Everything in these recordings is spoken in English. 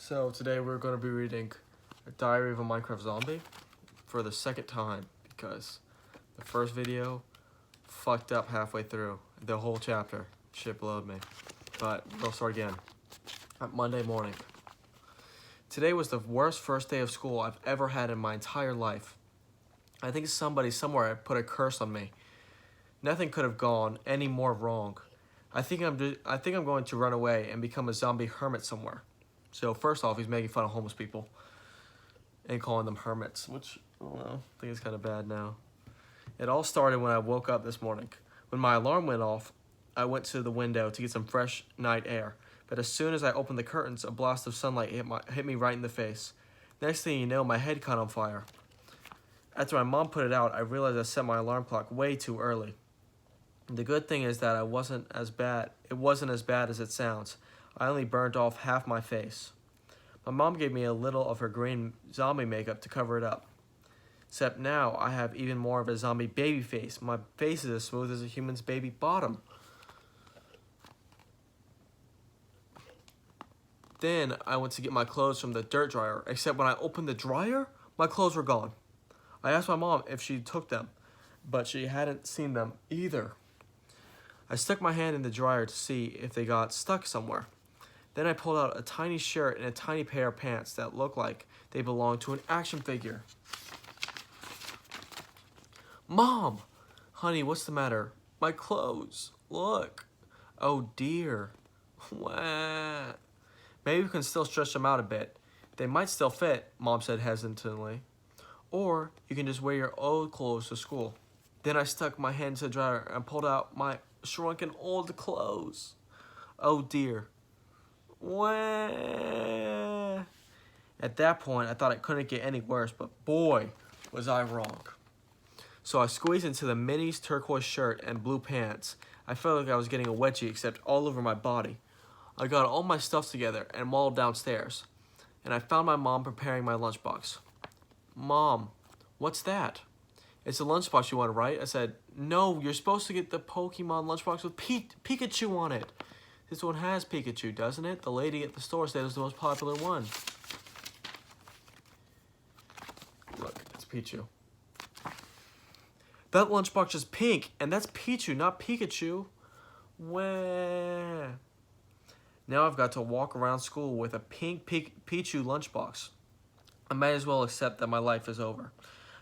So today we're going to be reading A Diary of a Minecraft Zombie for the second time because the first video fucked up halfway through the whole chapter. Shit blowed me. But we'll start again. Monday morning. Today was the worst first day of school I've ever had in my entire life. I think somebody somewhere put a curse on me. Nothing could have gone any more wrong. I think I'm going to run away and become a zombie hermit somewhere. So first off, he's making fun of homeless people and calling them hermits, which I don't know, I think it's kind of bad now. It all started when I woke up this morning. When my alarm went off, I went to the window to get some fresh night air. But as soon as I opened the curtains, a blast of sunlight hit me right in the face. Next thing you know, my head caught on fire. After my mom put it out, I realized I set my alarm clock way too early. The good thing is that it wasn't as bad as it sounds. I only burned off half my face. My mom gave me a little of her green zombie makeup to cover it up. Except now I have even more of a zombie baby face. My face is as smooth as a human's baby bottom. Then I went to get my clothes from the dirt dryer, except when I opened the dryer, my clothes were gone. I asked my mom if she took them, but she hadn't seen them either. I stuck my hand in the dryer to see if they got stuck somewhere. Then I pulled out a tiny shirt and a tiny pair of pants that looked like they belonged to an action figure. Mom! Honey, what's the matter? My clothes. Look. Oh dear. Wah. Maybe we can still stretch them out a bit. They might still fit, Mom said hesitantly. Or you can just wear your old clothes to school. Then I stuck my hand to the dryer and pulled out my shrunken old clothes. Oh dear. Wah. At that point, I thought it couldn't get any worse, but boy, was I wrong. So I squeezed into the Minnie's turquoise shirt and blue pants. I felt like I was getting a wedgie, except all over my body. I got all my stuff together and waddled downstairs, and I found my mom preparing my lunchbox. Mom, what's that? It's a lunchbox you want, right? I said, no, you're supposed to get the Pokemon lunchbox with Pikachu on it. This one has Pikachu, doesn't it? The lady at the store said it was the most popular one. Look, it's Pichu. That lunchbox is pink, and that's Pichu, not Pikachu. Wah. Now I've got to walk around school with a pink Pichu lunchbox. I might as well accept that my life is over.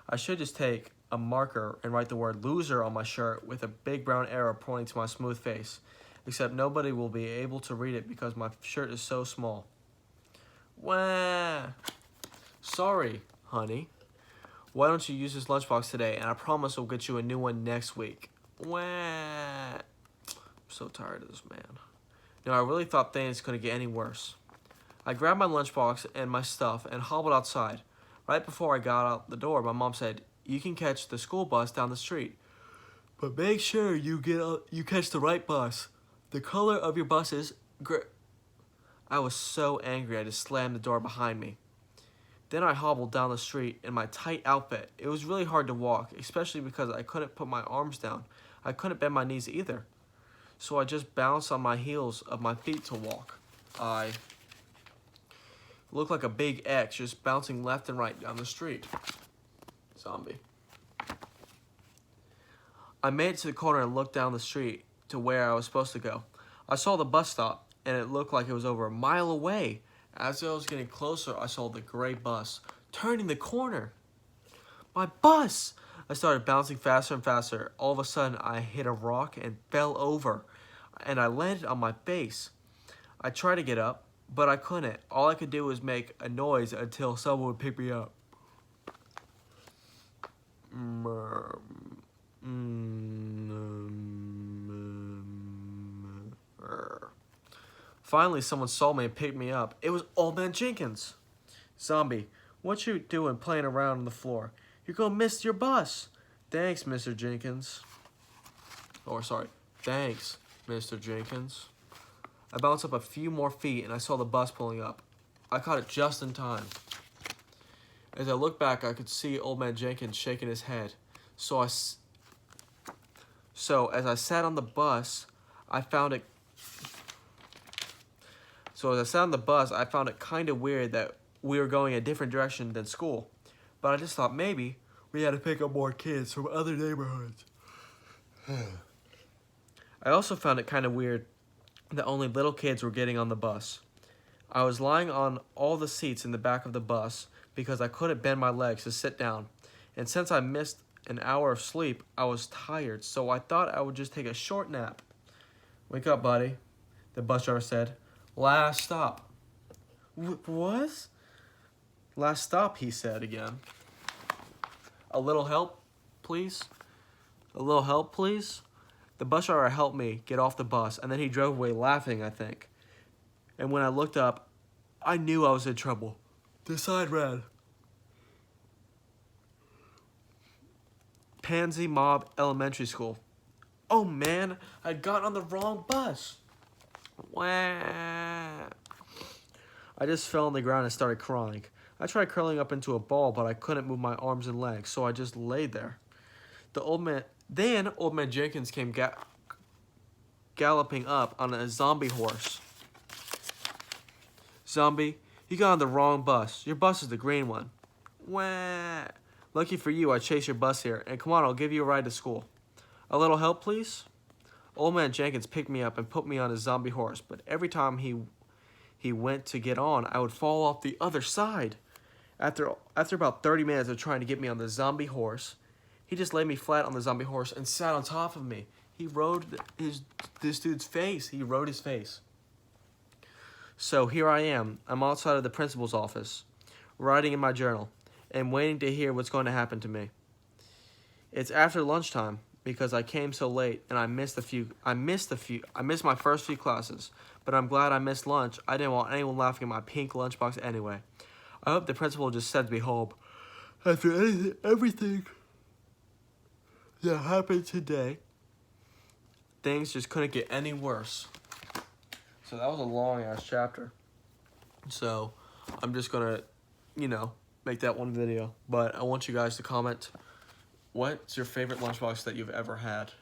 I should just take a marker and write the word loser on my shirt with a big brown arrow pointing to my smooth face. Except nobody will be able to read it because my shirt is so small. Wah! Sorry, honey. Why don't you use this lunchbox today, and I promise I'll get you a new one next week. Wah! I'm so tired of this man. No, I really thought things couldn't get any worse. I grabbed my lunchbox and my stuff and hobbled outside. Right before I got out the door, my mom said, you can catch the school bus down the street. But make sure you catch the right bus. The color of your bus is gray. I was so angry I just slammed the door behind me. Then I hobbled down the street in my tight outfit. It was really hard to walk, especially because I couldn't put my arms down. I couldn't bend my knees either. So I just bounced on my heels of my feet to walk. I looked like a big X just bouncing left and right down the street. Zombie. I made it to the corner and looked down the street to where I was supposed to go. I saw the bus stop, and it looked like it was over a mile away. As I was getting closer, I saw the gray bus turning the corner. My bus! I started bouncing faster and faster. All of a sudden, I hit a rock and fell over, and I landed on my face. I tried to get up, but I couldn't. All I could do was make a noise until someone would pick me up. Finally, someone saw me and picked me up. It was Old Man Jenkins. Zombie, what you doing playing around on the floor? You're gonna miss your bus. Thanks, Mr. Jenkins. Thanks, Mr. Jenkins. I bounced up a few more feet and I saw the bus pulling up. I caught it just in time. As I looked back, I could see Old Man Jenkins shaking his head. So as I sat on the bus, I found it So as I sat on the bus, I found it kind of weird that we were going a different direction than school. But I just thought maybe we had to pick up more kids from other neighborhoods. I also found it kind of weird that only little kids were getting on the bus. I was lying on all the seats in the back of the bus because I couldn't bend my legs to sit down. And since I missed an hour of sleep, I was tired, so I thought I would just take a short nap. "Wake up, buddy," the bus driver said. "Last stop." What? "Last stop," he said again. "A little help, please? A little help, please?" The bus driver helped me get off the bus, and then he drove away laughing, I think. And when I looked up, I knew I was in trouble. The sign read, Pansy Mob Elementary School. Oh man, I'd gotten on the wrong bus. Wah. I just fell on the ground and started crying. I tried curling up into a ball, but I couldn't move my arms and legs, so I just laid there. Old man Jenkins came galloping up on a zombie horse. "Zombie, you got on the wrong bus. Your bus is the green one." Wah. "Lucky for you, I chased your bus here, and come on, I'll give you a ride to school." "A little help, please?" Old man Jenkins picked me up and put me on his zombie horse, but every time he went to get on, I would fall off the other side. After about 30 minutes of trying to get me on the zombie horse, he just laid me flat on the zombie horse and sat on top of me. He rode this dude's face. He rode his face. So here I am. I'm outside of the principal's office, writing in my journal, and waiting to hear what's going to happen to me. It's after lunchtime because I came so late and I missed my first few classes, but I'm glad I missed lunch. I didn't want anyone laughing at my pink lunchbox anyway. I hope the principal just sends me home. After everything that happened today, things just couldn't get any worse. So that was a long-ass chapter. So I'm just going to, make that one video. But I want you guys to comment, what's your favorite lunchbox that you've ever had?